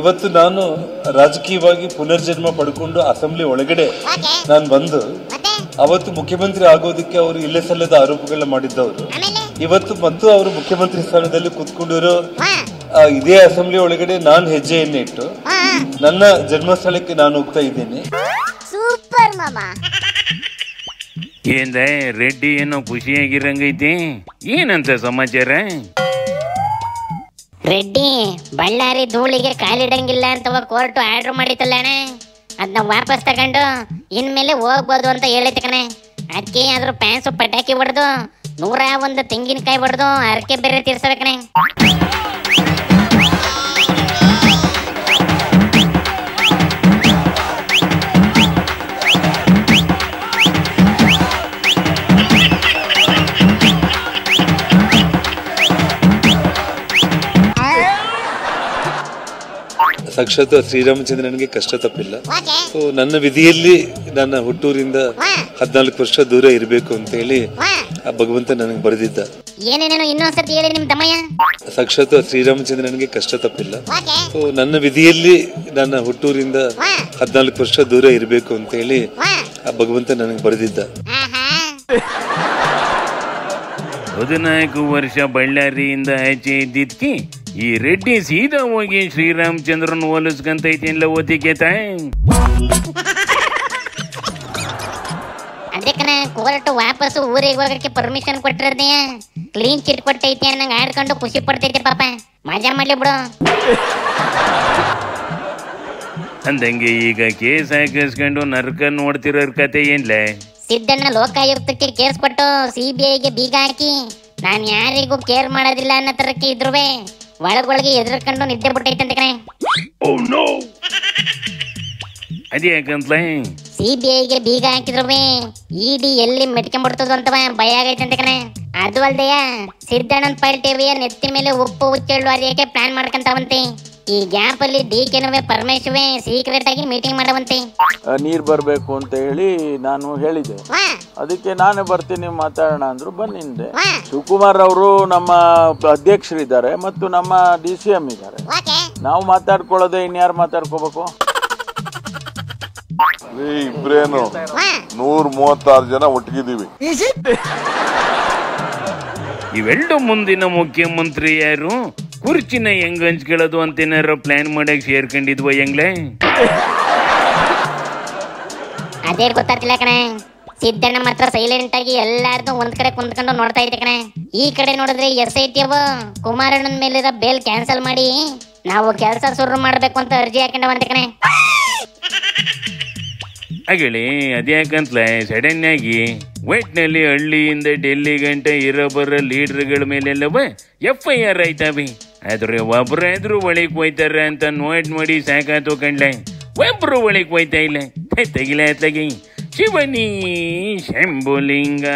ಇವತ್ತು ನಾನು ರಾಜಕೀಯವಾಗಿ ಪುನರ್ಜನ್ಮ ಪಡ್ಕೊಂಡು ಅಸೆಂಬ್ಲಿ ಒಳಗಡೆ ನಾನು ಬಂದು ಅವತ್ತು ಮುಖ್ಯಮಂತ್ರಿ ಆಗೋದಕ್ಕೆ ಅವರು ಇಲ್ಲೇ ಸಲ್ಲದ ಆರೋಪಗಳನ್ನ ಮಾಡಿದ್ದವರು ಇವತ್ತು ಮತ್ತು ಅವರು ಮುಖ್ಯಮಂತ್ರಿ ಸ್ಥಾನದಲ್ಲಿ ಕೂತ್ಕೊಂಡಿರೋ ಇದೇ ಅಸೆಂಬ್ಲಿ ಒಳಗಡೆ ನಾನು ಹೆಜ್ಜೆಯನ್ನ ಇಟ್ಟು ನನ್ನ ಜನ್ಮಸ್ಥಳಕ್ಕೆ ನಾನು ಹೋಗ್ತಾ ಇದ್ದೇನೆ. ಸೂಪರ್ ಮಾಮಾ. ಏನ್ದ ರೆಡ್ಡಿ ಏನೋ ಖುಷಿಯಾಗಿರಂಗೈತಿ, ಏನಂತ ಸಮಾಚಾರ? ರೆಡ್ಡಿ ಬಳ್ಳಾರಿ ಧೂಳಿಗೆ ಕಾಲಿಡಂಗಿಲ್ಲ ಅಂತ ಕೋರ್ಟ್ ಆರ್ಡರ್ ಮಾಡಿತ್ತಲ್ಲ ಅಣ್ಣ, ಅದನ್ನ ವಾಪಸ್ ತಗೊಂಡು ಇನ್ಮೇಲೆ ಹೋಗ್ಬೋದು ಅಂತ ಹೇಳಿದ ಕಣೆ. ಅದಕ್ಕೆ ಅದ್ರ ಪ್ಯಾನ್ಸು ಪಟಾಕಿ ಹೊಡೆದು 101 ತೆಂಗಿನಕಾಯಿ ಹೊಡೆದು ಅರಕೆ ಬೇರೆ ತೀರ್ಸವೆ ಕಣೆ. ಸಾಕ್ಷಾತ್ ಶ್ರೀರಾಮಚಂದ್ರನಿಗೆ ಕಷ್ಟ ತಪ್ಪಿಲ್ಲ. ನನ್ನ ವಿಧಿಯಲ್ಲಿ ನನ್ನ ಹುಟ್ಟೂರಿಂದ 14 ವರ್ಷ ದೂರ ಇರಬೇಕು ಅಂತ ಹೇಳಿ ಆ ಭಗವಂತ ನನಗೆ ಬರೆದಿದ್ದ. ಏನೇನೇನೋ ಇನ್ನೊಂದ್ಸತಿ ಹೇಳಿ ನಿಮ್ ತಮ್ಮಯ್ಯ. ಸಾಕ್ಷಾತ್ ಶ್ರೀರಾಮಚಂದ್ರನಿಗೆ ಕಷ್ಟ ತಪ್ಪಿಲ್ಲ. ನನ್ನ ವಿಧಿಯಲ್ಲಿ ನನ್ನ ಹುಟ್ಟೂರಿಂದ 14 ವರ್ಷ ದೂರ ಇರಬೇಕು ಅಂತ ಹೇಳಿ ಆ ಭಗವಂತ ನನಗೆ ಬರೆದಿದ್ದ. 14 ವರ್ಷ ಬಳ್ಳಾರಿಯಿಂದ ಆಚೆ ಇದ್ದಿದ್ಕಿ ಈ ರೆಡ್ಡಿ ಸೀದಾ ಹೋಗಿ ಶ್ರೀರಾಮಚಂದ್ರನ್ ಹೋಲಿಸ್ಕಂತೈತಿಲ್ಲ ಓದಿಕೆತ. ಅದಕ್ಕೆ ಕೋರ್ಟ್ ವಾಪಸ್ ಊರಿಗೆ ಹೋಗಕ್ಕೆ ಪರ್ಮಿಷನ್ ಕೊಟ್ಟಿರೋದೆಯ ಕ್ಲೀನ್ ಚಿಟ್ ಕೊಟ್ಟೈತಿ ಅನ್ನಂಗೆ ಆಡ್ಕೊಂಡು ಖುಷಿ ಪಡ್ತೈತಿ. ಪಾಪ ಮಜಾ ಮಾಡ್ಲಿ ಬಿಡು. ಅಂದಂಗೆ ಈಗ ಕೇಸ್ ಹಾಕಿಸ್ಕೊಂಡು ನರ್ಕ ನೋಡ್ತಿರೋರ್ ಕತೆ ಏನ್ಲ? ಸಿದ್ದಣ್ಣ ಲೋಕಾಯುಕ್ತಕ್ಕೆ ಕೇಸ್ ಕೊಟ್ಟು CBIಗೆ ಬೀಗ ಹಾಕಿ ನಾನು ಯಾರಿಗೂ ಕೇರ್ ಮಾಡೋದಿಲ್ಲ ಅನ್ನೋ ತರಕ್ಕೆ ಇದ್ರುವೆ ಒಳಗೊಳಗೆ ಎದುರ್ಕೊಂಡು ನಿದ್ದೆ ಬಿಟ್ಟೈತಂತೆ ಕಣೆ. ಅದೇ ಯಾಕಂತಲ CBIಗೆ ಬೀಗ ಹಾಕಿದ್ರುವೆ ED ಎಲ್ಲಿ ಮೆಟ್ಕೊಂಡ್ಬಿಡ್ತದ ಅಂತ ಭಯ ಆಗೈತಂತೆ ಕಣೆ. ಅದು ಅಲ್ದೆಯ ಸಿದ್ದಣ್ಣನ ಪಾರ್ಟಿಯ ನೆತ್ತಿ ಮೇಲೆ ಉಪ್ಪು ಹುಚ್ಚೆಳ್ಳು ಅರಿಯಕ್ಕೆ ಪ್ಲಾನ್ ಮಾಡ್ಕಂತಾವಂತೆ. ಈ ಗ್ಯಾಪ್ ಅಲ್ಲಿ DKನುವೆ ಪರಮೇಶ್ವೇ ಸೀಕ್ರೆಟ್ ಆಗಿ ಮೀಟಿಂಗ್ ಮಾಡವಂತೆ. ನೀರ್ ಬರ್ಬೇಕು ಅಂತ ಹೇಳಿ ನಾನು ಹೇಳಿದೆ, ಅದಕ್ಕೆ ನಾನೇ ಬರ್ತೀನಿ ಮಾತಾಡೋಣ ಅಂದ್ರು. ಬಂದಿಂದೆ. ಶಿವಕುಮಾರ್ ಅವರು ನಮ್ಮ ಅಧ್ಯಕ್ಷರಿದ್ದಾರೆ ಮತ್ತು ನಮ್ಮ DCM ಇದ್ದಾರೆ. ನಾವು ಮಾತಾಡ್ಕೊಳ್ಳೋದೆ, ಇನ್ಯಾರು ಮಾತಾಡ್ಕೋಬೇಕು? ಇಬ್ರೇನು 136 ಜನ ಒಟ್ಟಿಗಿದ್ದೀವಿ. ಇವೆರಡು ಮುಂದಿನ ಮುಖ್ಯಮಂತ್ರಿ ಯಾರು, ಕುರ್ಚಿನ ಹೆಂಗ್ ಹಂಚ್ಕೊಳ್ಳೋದು ಅಂತೇನಾರ ಪ್ಲಾನ್ ಮಾಡಕ್ ಸೇರ್ಕೊಂಡಿದ್ವ ಹೆಂಗ್ಲೆ? ಅದೇ ಗೊತ್ತಾಗ್ತಿಲ್ಲ ಕಣೆ. ಸಿದ್ದಣ್ಣ ಮಾತ್ರ ಸೈಲೆಂಟ್ ಆಗಿ ಎಲ್ಲಾರ್ದು ಒಂದ್ ಕಡೆ ಕುಂತ್ಕೊಂಡು ನೋಡ್ತಾ ಇದ್ದೆ ಕಣೆ. ಈ ಕಡೆ ನೋಡಿದ್ರೆ SIT ಕುಮಾರಣ್ಣನ ಮೇಲಿರೋ ಬೇಲ್ ಕ್ಯಾನ್ಸಲ್ ಮಾಡಿ ನಾವು ಕೆಲಸ ಶುರು ಮಾಡ್ಬೇಕು ಅಂತ ಅರ್ಜಿ ಹಾಕೊಂಡವಂತೆ ಕಣೆ. ಹಾಗೇಳಿ ಅದ್ಯಾಕಂತಲ ಸಡನ್ ಆಗಿ ಒಟ್ನಲ್ಲಿ ಹಳ್ಳಿಯಿಂದ ಡೆಲ್ಲಿ ಗಂಟ ಇರೋಬರ ಲೀಡರ್ಗಳ ಮೇಲೆಲ್ಲವ FIR ಆಯ್ತಾವೆ. ಆದ್ರೆ ಒಬ್ರಾದ್ರೂ ಒಳಗ್ ಹೋಯ್ತಾರ ಅಂತ ನೋಡಿ ಸಾಕಾತು ಕಂಡ್ಲೆ. ಒಬ್ರು ಒಳಗ್ ಹೋಯ್ತಾ ಇಲ್ಲ. ತೆಗಿಲ ಶಿವನಿ ಶಂಭುಲಿಂಗ.